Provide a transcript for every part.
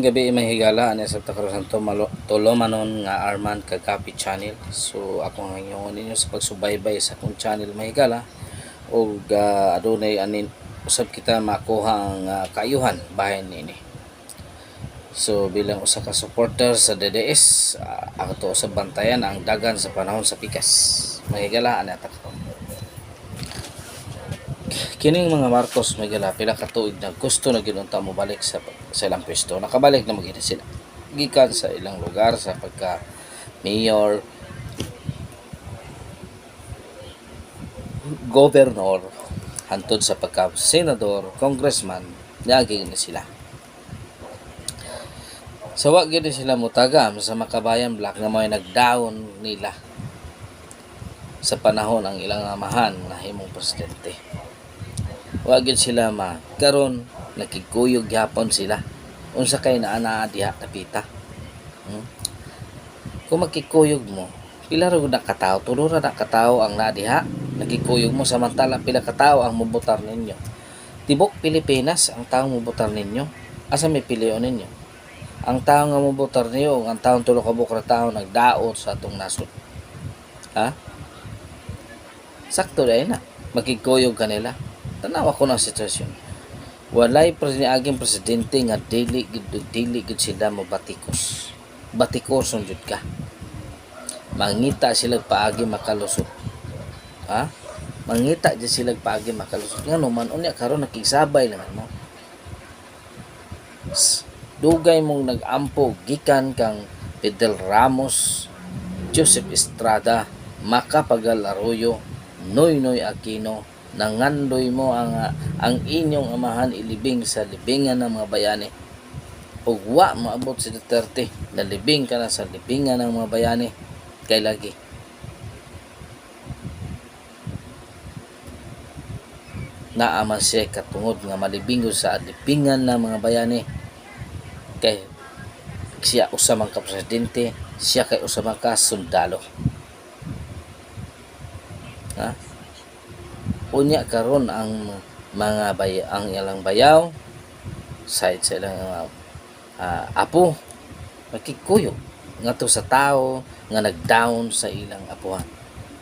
gabi may higala ani sa takarosan to tulomanon nga Arman Kagapi channel. So ako nga inyo ninyo sa pagsubaybay sa akong channel may higala og adunay anin usab kita makuha ang kaayuhan bahin nini. So bilang usa ka supporter sa DDS, ako to sa bantayan ang dagan sa panahon sa pikas. May higala ani atak to. Kining mga Marcos may gala pila ka tuig na gusto na ginunta mo balik sa ilang pwesto. Nakabalik na magina sila gikan sa ilang lugar sa pagka mayor, governor, hantod sa pagka senador, congressman, naging na sila. Sa wa gid sila mutagam sa Makabayan Black nga may nagdaon nila sa panahon ang ilang amahan na himong presidente. Wagid sila karon nakikuyog gyapon sila unsa kay naa diha tapita. Kung makikuyog mo pila ra gud nakatawo, tulo ra nakatawo ang naa diha, nakikuyog mo samantala pila ka tawo ang mobotar ninyo. Tibok Pilipinas ang tawo mobotar ninyo, asa may piliyon ninyo? Ang tawo nga mobotar niyo, ang tawo tulo ka buok ra tawo nagdaot sa atong nasod. Ha? Sakto dai na makikuyog kanila. Tanawa ko ng sitwasyon. Walay aging presidente nga dili gid sila mabatikos. Batikoson jud ka. Mangita sila paagi makalusot. Ha? Mangita jud sila paagi makalusot. Ngano man unya karon nakisabay lang mo. Dugay mong nag-ampo gikan kang Fidel Ramos, Joseph Estrada, Macapagal Arroyo, Noynoy Aquino, nangandoy mo ang inyong amahan ilibing sa libingan ng mga bayani. Ug wa maabot si Duterte na libing ka na sa libingan ng mga bayani kay lagi naaman siya katungod nga malibingo sa libingan ng mga bayani kay siya usamang ka presidente, siya kay usamang ka sundalo. Ha? Unya karon ang mga ang ilang bayaw side sa ilang apo makikuyo ngadto sa tao nga nagdown sa ilang apuhan,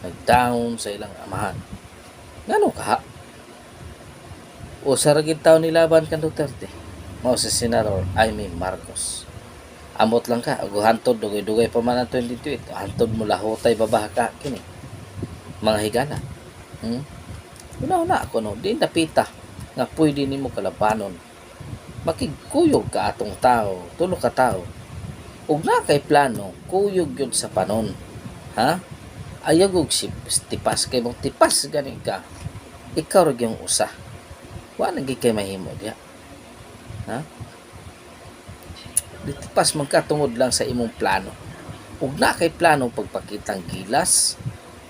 nagdown sa ilang amahan. Ngano ka? O sa ragid tawo nilaban kan Duterte mao si Senador Amy Marcos. Amot lang ka ug hantod dugay-dugay pa man ang 2028 hantod mo lahotay babaha ka kini mga higala. Una ako no, di napita nga pwede nimo kalabanon. Makigkuyog ka atong tao, tulo ka tao. Ug na kay plano, kuyog yun sa panon. Ha? Ayag og tipas kay mong tipas gani ka. Ikaw ra gyung usa. Wa na kay mahimo diha. Ha? Di tipas man ka tungod lang sa imong plano. Ug na kay plano pagpakitang gilas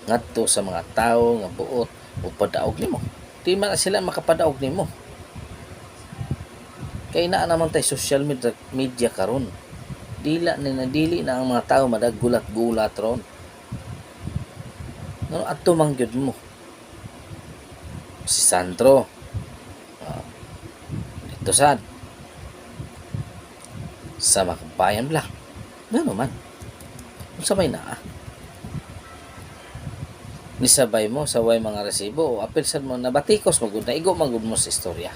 ngadto sa mga tao nga buot o padaog nimo. Di man sila makapadaog nimo. Kay naa naman tay social media karon. Dili na ang mga tao madaggulat-gulat ron. No adto man gyud mo. Si Sandro. Dito sa Makabayan Black. Ngano man. Unsa may naa? Nisabay mo sa way mga resibo o apil sad mo nabatikos magud na igo magud mo sa istorya.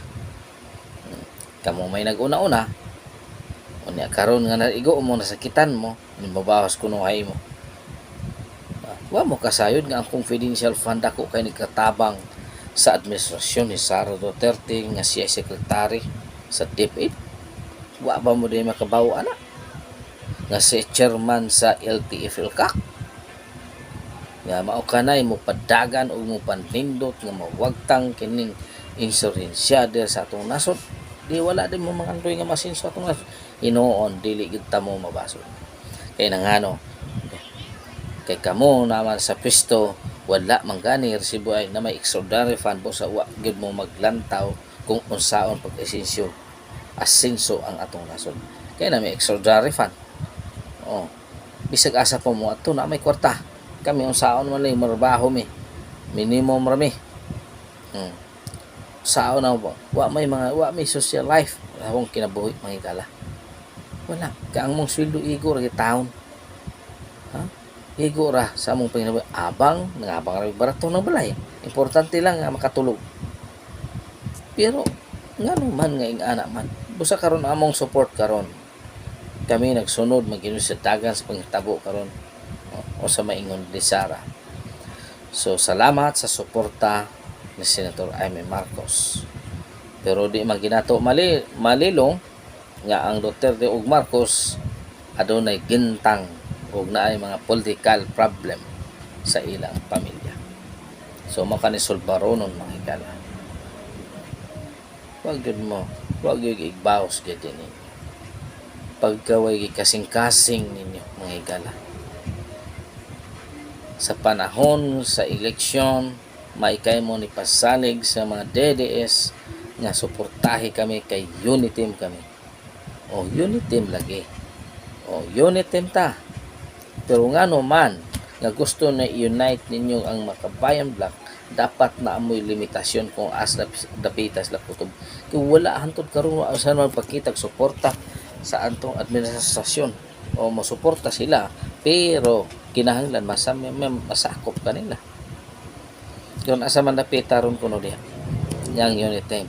Kamo may naguna-una unya karon nga naigo mo nasakitan mo mabawas kuno hay mo. Wa mo kasayod nga ang confidential fund ako kay nagkatabang sa administrasyon ni Sara Duterte nga siya secretary sa DepEd. Wa ba mo din makabaw ana nga si chairman sa LTF-LCAC nga mao kanay mo padagan o mo panindot nga mawagtang kining insurensya der sa atong nasod. Di wala din mo mangandoy nga masin sa atong nasod. Hinuon dili gid ta mo mabasod. Kay nangano kay kamo naman sa pwesto wala man gani resibo ay na may extraordinary fund po sa wa gid mo maglantaw kung unsaon pag-asenso ang atong nasod. Kay na may extraordinary fund. Bisag asa pa mo ato na may kwarta. Kami unsaon man lang marbaho mi minimum rami saon na wa may social life akong kinabuhi mga higala. Wala. Kaya ang mong sweldo igo ra taon. Ha? Igo ra sa among panginabuhi abang nangabang ra barato ng balay. Importante lang nga makatulog. Pero ngano man nga ingana man. Busa karon among support karon. Kami nagsunod mag-inom sa dagan sa panghitabo karon o sa maingon ni Sara. So salamat sa suporta ni Senator Amy Marcos. Pero di man ginato malilong nga ang Duterte ug Marcos adunay gintang ug naay mga political problem sa ilang pamilya. So makanisulbaronon mga higala. Wag gyud igbaos gyud ninyo. Pagkaway kasing-kasing ninyo mga higala. Sa panahon sa eleksyon, maikay mo ni pasalig sa mga DDS nga suportahi kami kay unit team kami. O unit team lagi. O unit team ta. Pero ngano man nga gusto na i-unite ninyo ang Makabayan Black, dapat na amoy limitasyon kung as dapitas la kutob. Kung wala hantod karon saan magpakita suporta sa antong administrasyon o masuporta sila, pero kinahanglan masakop kanila. Kung asa man napita ron kuno diha yang unit team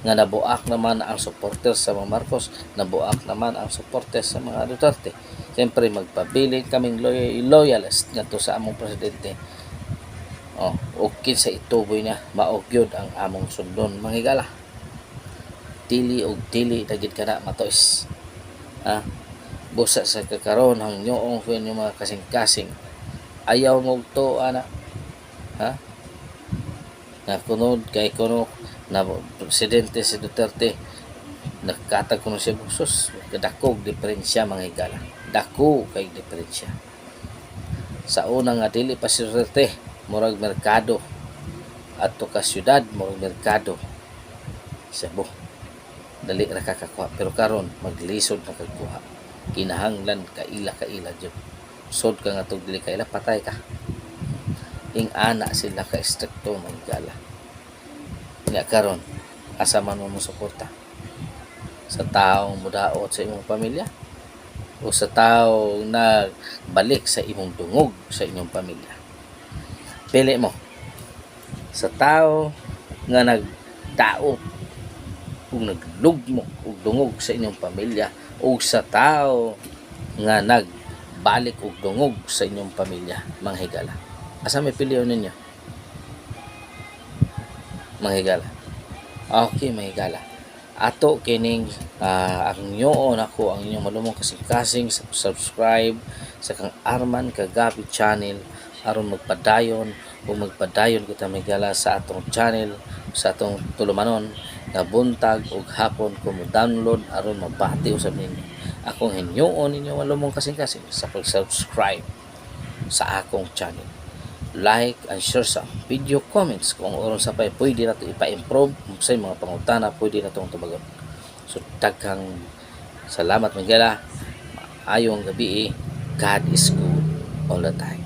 nga nabuak naman ang supporters sa mga Marcos, nabuak naman ang supporters sa mga Duterte. Siyempre magpabilin kaming loyalist ngadto sa among presidente. Okay sa ituboy niya maogyod ang among sundon mga higala. Dili og dili dagit kana matois. Busa sa kakaron ang nyoong kun yung mga kasing-kasing ayaw mo to ana. Na kunod kay kuno na presidente si Duterte nagkatag kuno siya busos kadakog diferensya mga higala. Dako kay diferensya. Sa una nga dili pa si Duterte murag merkado adto ka syudad murag merkado Cebu dali ra kakakuha pero karon maglisod na kagkuha kinahanglan kaila jud sod ka nga tug dili kaila patay ka ing ana sila ka stricto man gala nya karon asa man mo suporta sa taong mudaot sa imong pamilya o sa taong nagbalik sa imong dungog sa inyong pamilya. Pili mo sa tao nga nagdaot ug naglugmo ug dungog sa inyong pamilya o sa tao nga nagbalik og dungog sa inyong pamilya mga higala. Asa may piliyon ninyo? Mga higala. Okay mga higala. Ato kining ang nyoon ako ang inyong malumong kasing-kasing sa subscribe sa kang Arman Kagabi channel aron magpadayon kita migala sa atong channel sa atong tulumanon nga buntag ug hapon ko mo download aron mabati usab ninyo akong hinyoon ninyo malumong kasing-kasing sa pag-subscribe sa akong channel. Like and share sa video, comments kung oron sa pay pwede na ito ipa-improve sa mga pangutana pwede na itong tubagon. So daghang salamat mga gala, ayong gabi, God is good all the time.